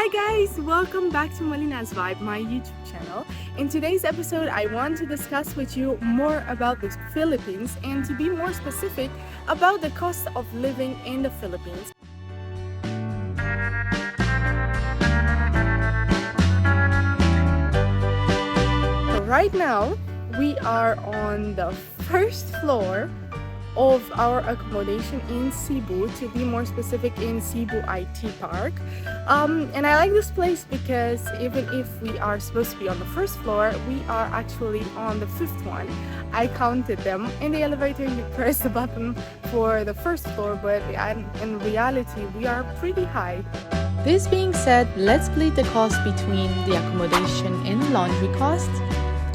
Hi guys! Welcome back to Malina's Vibe, my YouTube channel. In today's episode, I want to discuss with you more about the Philippines and to be more specific about the cost of living in the Philippines. So right now, we are on the first floor of our accommodation in Cebu, to be more specific in Cebu IT Park. And I like this place because even if we are supposed to be on the first floor, we are actually on the fifth one. I counted them. In the elevator, you press the button for the first floor, but in reality, we are pretty high. This being said, let's split the cost between the accommodation and laundry costs,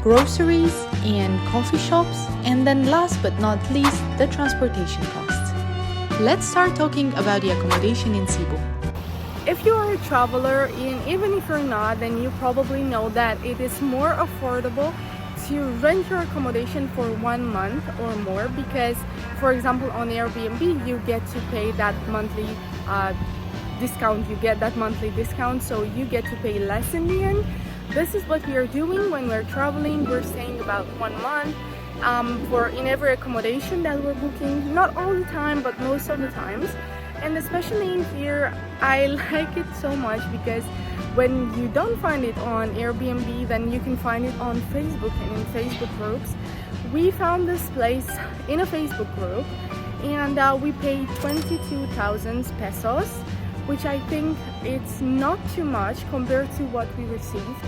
groceries and coffee shops, and then last but not least, the transportation costs. Let's start talking about the accommodation in Cebu. If you are a traveler, and even if you're not, then you probably know that it is more affordable to rent your accommodation for 1 month or more because, for example, on Airbnb, you get to pay that monthly discount. You get that monthly discount, so you get to pay less in the end. This is what we are doing when we're traveling. We're staying about 1 month in every accommodation that we're booking. Not all the time, but most of the times. And especially in here, I like it so much because when you don't find it on Airbnb, then you can find it on Facebook and in Facebook groups. We found this place in a Facebook group and we paid 22,000 pesos, which I think it's not too much compared to what we received.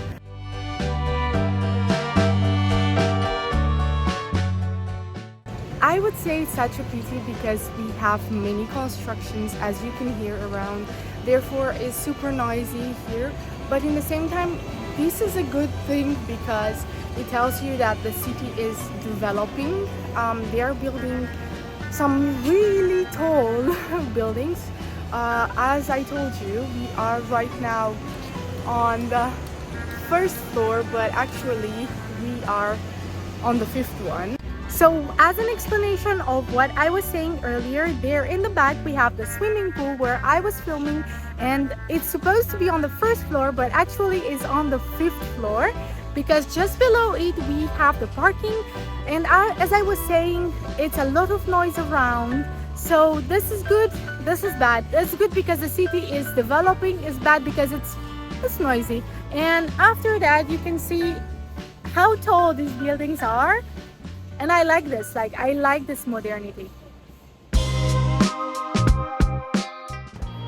I would say it's such a pity because we have many constructions, as you can hear around. Therefore, it's super noisy here. But in the same time, this is a good thing because it tells you that the city is developing. They are building some really tall buildings. As I told you, we are right now on the first floor, but actually we are on the fifth one. So as an explanation of what I was saying earlier, there in the back we have the swimming pool where I was filming, and it's supposed to be on the first floor but actually is on the fifth floor because just below it we have the parking. And as I was saying, it's a lot of noise around. So this is good, this is bad. It's good because the city is developing, it's bad because it's noisy. And after that, you can see how tall these buildings are. And I like this, I like this modernity.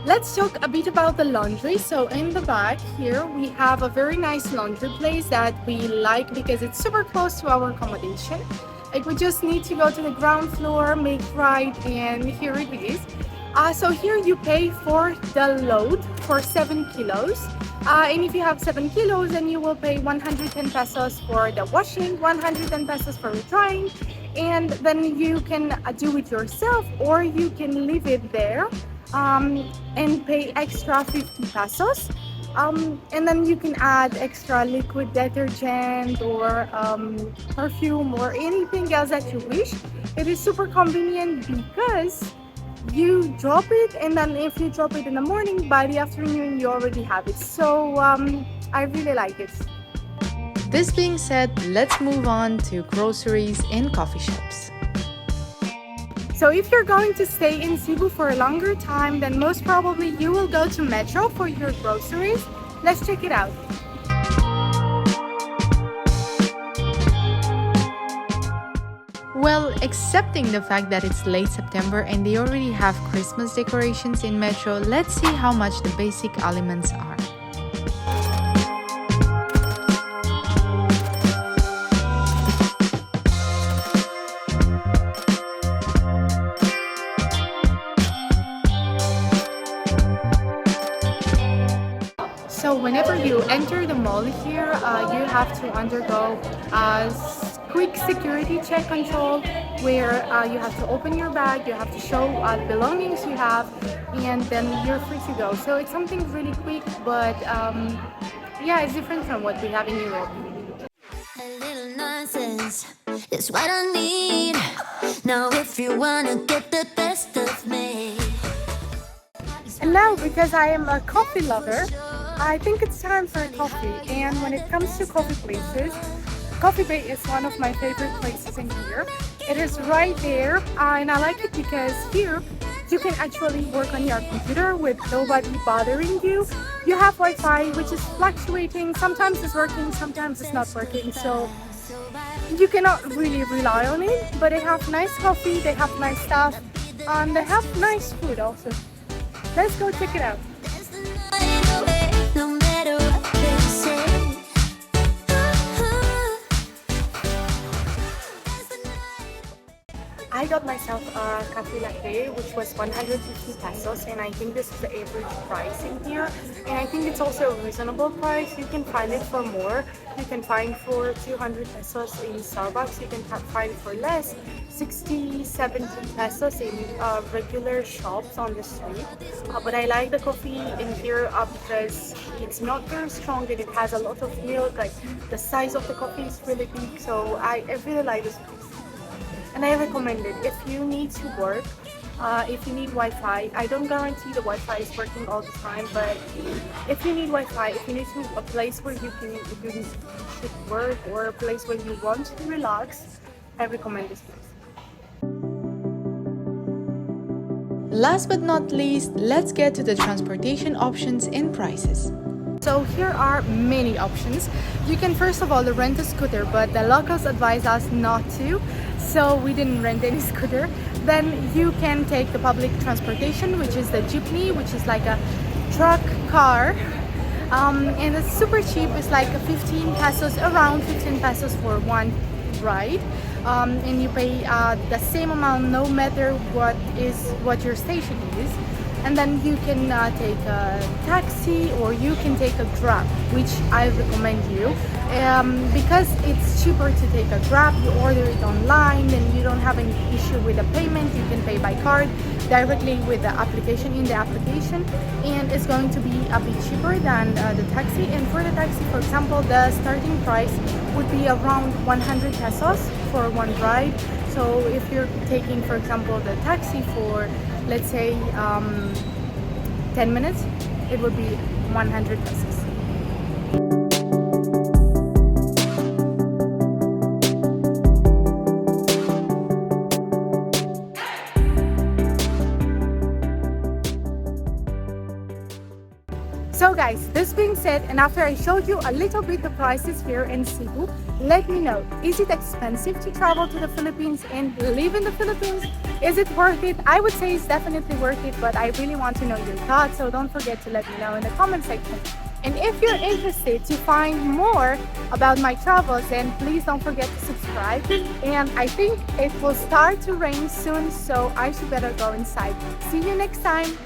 Let's talk a bit about the laundry. So in the back here, we have a very nice laundry place that we like because it's super close to our accommodation. Like, we just need to go to the ground floor, make right, and here it is. So here you pay for the load for 7 kilos. And if you have 7 kilos, then you will pay 110 pesos for the washing, 110 pesos for drying, and then you can do it yourself or you can leave it there and pay extra 50 pesos. And then you can add extra liquid detergent or perfume or anything else that you wish. It is super convenient because you drop it, and then if you drop it in the morning, by the afternoon you already have it. So I really like it. This being said, let's move on to groceries and coffee shops. So if you're going to stay in Cebu for a longer time, then most probably you will go to Metro for your groceries. Let's check it out. Well, accepting the fact that it's late September and they already have Christmas decorations in Metro, let's see how much the basic elements are. So whenever you enter the mall here, you have to undergo a quick security check control where you have to open your bag, you have to show the belongings you have, and then you're free to go. So it's something really quick, but yeah, it's different from what we have in Europe. A little nonsense is what I need. Now if you wanna get the best of me. And now, because I am a coffee lover, I think it's time for a coffee. And when it comes to coffee places, Coffee Bay is one of my favorite places in here. It is right there, and I like it because here you can actually work on your computer with nobody bothering you. You have Wi-Fi, which is fluctuating. Sometimes it's working, sometimes it's not working. So you cannot really rely on it. But they have nice coffee, they have nice stuff, and they have nice food also. Let's go check it out. No matter what they say. I got myself a cafe latte, which was 150 pesos, and I think this is the average price in here. And I think it's also a reasonable price. You can find it for more. You can find for 200 pesos in Starbucks. You can find for less, 60, 70 pesos in regular shops on the street. But I like the coffee in here because it's not very strong and it has a lot of milk. Like the size of the coffee is really big, so I really like this place. And I recommend it if you need to work, if you need Wi-Fi. I don't guarantee the Wi-Fi is working all the time, but if you need Wi-Fi, if you need a place where you should work or a place where you want to relax, I recommend this place. Last but not least, let's get to the transportation options and prices. So here are many options. You can first of all rent a scooter, but the locals advise us not to, so we didn't rent any scooter. Then you can take the public transportation, which is the jeepney, which is like a truck car. And it's super cheap. It's like 15 pesos, around 15 pesos for one ride. And you pay the same amount no matter what your station is. And then you can take a taxi or you can take a Grab, which I recommend you because it's cheaper to take a Grab. You order it online and you don't have any issue with the payment. You can pay by card directly with the application in the application, and it's going to be a bit cheaper than the taxi. And for the taxi, for example, the starting price would be around 100 pesos for one ride. So if you're taking, for example, the taxi for, let's say, 10 minutes, it would be 100 pesos. So guys, this being said, and after I showed you a little bit the prices here in Cebu, let me know, is it expensive to travel to the Philippines and live in the Philippines? Is it worth it? I would say it's definitely worth it, but I really want to know your thoughts, so don't forget to let me know in the comment section. And if you're interested to find more about my travels, then please don't forget to subscribe. And I think it will start to rain soon, so I should better go inside. See you next time.